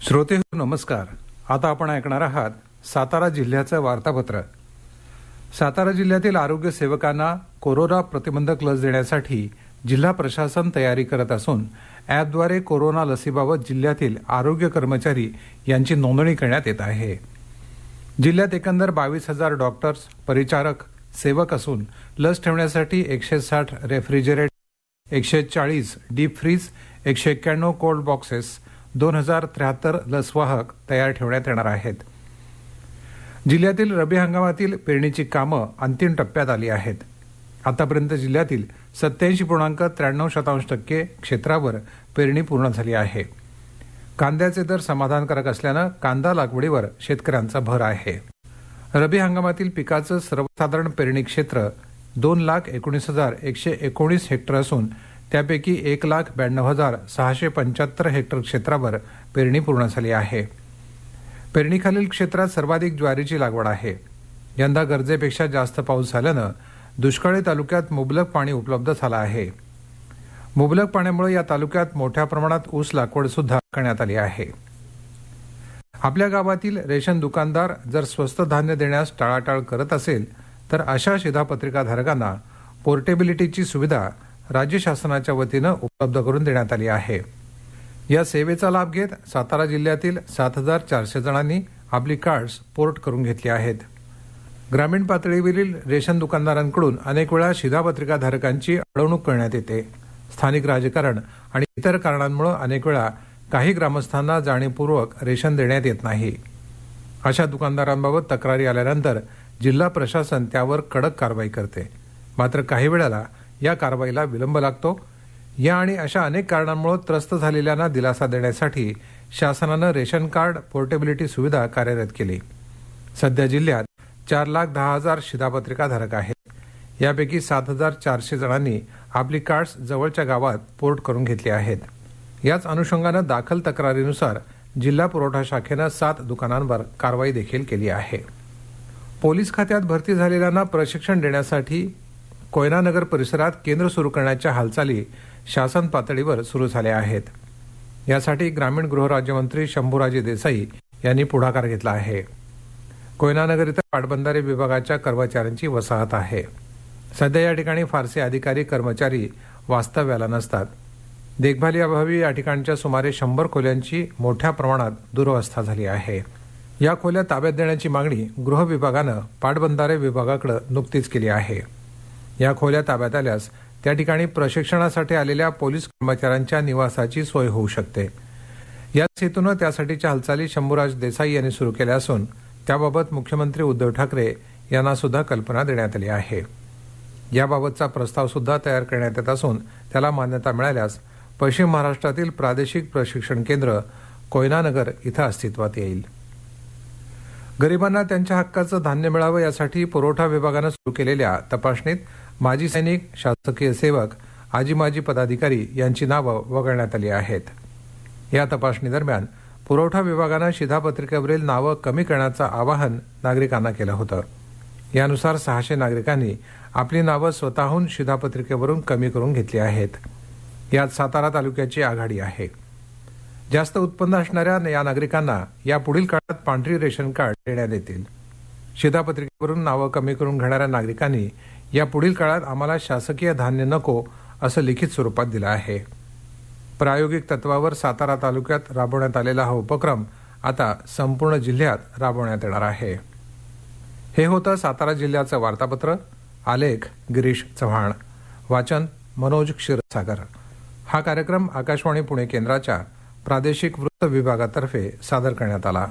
श्रोते नमस्कार. आता आपण ऐकणार आहात सातारा जिल्ह्याचं वार्तापत्र. सातारा जिल्ह्यातील आरोग्य सेवकांना कोरोना प्रतिबंधक लस देण्यासाठी जिल्हा प्रशासन तयारी करत असून ॲपद्वारे कोरोना लसीबाबत जिल्ह्यातील आरोग्य कर्मचारी यांची नोंदणी करण्यात येत आहे. जिल्ह्यात एकंदर 22,000 डॉक्टर्स, परिचारक, सेवक असून लस ठेवण्यासाठी 160 refrigerator, 140 deep freeze, 191 cold boxes, 2073 लसवाहक तयार ठेवण्यात येणार आहेत. जिल्ह्यातील रब्बी हंगामातील पेरणीची कामं अंतिम टप्प्यात आली आहेत. आतापर्यंत जिल्ह्यातील 87.93% क्षेत्रावर पेरणी पूर्ण झाली आहे. कांद्याचे दर समाधानकारक असल्यानं कांदा लागवडीवर शेतकऱ्यांचा भर आहे. रब्बी हंगामातील पिकाचं सर्वसाधारण पेरणी क्षेत्र 2,19,119 हेक्टर असून त्यापैकी 1,92,675 हेक्टर क्षेत्रावर पेरणी पूर्ण झाली आहे. पेरणीखालील क्षेत्रात सर्वाधिक ज्वारीची लागवड आहे. यंदा गरजेपेक्षा जास्त पाऊस झाल्यानं दुष्काळी तालुक्यात मुबलक पाणी उपलब्ध झालं आहे. मुबलक पाण्यामुळे या तालुक्यात मोठ्या प्रमाणात ऊस लागवड सुद्धा करण्यात आली आहे. आपल्या गावातील रेशन दुकानदार जर स्वस्त धान्य देण्यास टाळाटाळ करत असेल तर अशा शिधापत्रिकाधारकांना पोर्टेबिलिटीची सुविधा राज्य शासनाच्या वतीनं उपलब्ध करून देण्यात आली आहे. या सेवेचा लाभ घेत सातारा जिल्ह्यातील 7,400 जणांनी आपली कार्ड्स पोर्ट करून घेतली आहेत. ग्रामीण पातळीवरील रेशन दुकानदारांकडून अनेक वेळा शिधापत्रिकाधारकांची अडवणूक करण्यात येते. स्थानिक राजकारण आणि इतर कारणांमुळे अनेक वेळा काही ग्रामस्थांना जाणीवपूर्वक रेशन देण्यात येत नाही. अशा दुकानदारांबाबत तक्रारी आल्यानंतर जिल्हा प्रशासन त्यावर कडक कारवाई करते. मात्र काही वेळेला या कारवाईला विलंब लागतो. या आणि अशा अनेक कारणांमुळे त्रस्त झालेल्यांना दिलासा देण्यासाठी शासनानं रेशन कार्ड पोर्टेबिलिटी सुविधा कार्यरत केली. सध्या जिल्ह्यात 4,10,000 शिधापत्रिकाधारक आहेत. यापैकी 7,400 जणांनी आपली कार्ड्स जवळच्या गावात पोर्ट करून घेतली आहेत. याच अनुषंगानं दाखल तक्रारीनुसार जिल्हा पुरवठा शाखेनं 7 दुकानांवर कारवाई देखील केली आहे. पोलीस खात्यात भरती झालेल्यांना प्रशिक्षण देण्यासाठी कोयनानगर परिसरात केंद्र सुरू करण्याच्या हालचाली शासन पातळीवर सुरू झाल्या आहेत. यासाठी ग्रामीण गृहराज्यमंत्री शंभूराजे देसाई यांनी पुढाकार घेतला आहे. कोयनानगर इथं पाटबंधारे विभागाच्या कर्मचाऱ्यांची वसाहत आहे. सध्या या ठिकाणी फारसे अधिकारी कर्मचारी वास्तव्याला नसतात. देखभालीअभावी या ठिकाणच्या सुमारे 100 खोल्यांची मोठ्या प्रमाणात दुरवस्था झाली आहे. या खोल्या ताब्यात देण्याची मागणी गृह विभागानं पाटबंधारे विभागाकडे नुकतीच केली आहे. या खोल्या ताब्यात आल्यास त्या ठिकाणी प्रशिक्षणासाठी आलेल्या पोलीस कर्मचाऱ्यांच्या निवासाची सोय होऊ शकते. याच हेतूनं त्यासाठीच्या हालचाली शंभूराज देसाई यांनी सुरू केल्या असून त्याबाबत मुख्यमंत्री उद्धव ठाकरे यांना सुद्धा कल्पना देण्यात आली आहे. याबाबतचा प्रस्ताव सुद्धा तयार करण्यात येत असून त्याला मान्यता मिळाल्यास पश्चिम महाराष्ट्रातील प्रादेशिक प्रशिक्षण केंद्र कोयनानगर इथं अस्तित्वात येईल. गरिबांना त्यांच्या हक्काचं धान्य मिळावं यासाठी पुरवठा विभागानं सुरू केलेल्या तपासणीत माजी सैनिक, शासकीय सेवक, आजी-माजी पदाधिकारी यांची नावं वगळण्यात आली आहेत. या तपासणीदरम्यान पुरवठा विभागानं शिधापत्रिकेवरील नावं कमी करण्याचं आवाहन नागरिकांना केलं होतं. यानुसार 600 नागरिकांनी आपली नावं स्वतःहून शिधापत्रिकेवरून कमी करून घेतली आहेत. यात सातारा तालुक्याची आघाडी आहे. जास्त उत्पन्न असणाऱ्या या नागरिकांना यापुढील काळात पांढरी रेशन कार्ड देण्यात येतील. शिधापत्रिकेवरून नावं कमी करून घेणाऱ्या नागरिकांनी यापुढील काळात आम्हाला शासकीय धान्य नको असं लिखित स्वरूपात दिलं आहे. प्रायोगिक तत्वावर सातारा तालुक्यात राबवण्यात आलेला हा उपक्रम आता संपूर्ण जिल्ह्यात राबवण्यात येणार आहे. हे होतं सातारा जिल्ह्याचं वार्तापत्र. आलेख गिरीश चव्हाण, वाचन मनोज क्षीरसागर. हा कार्यक्रम आकाशवाणी पुणे केंद्राच्या प्रादेशिक वृत्त विभागातर्फे सादर करण्यात आला.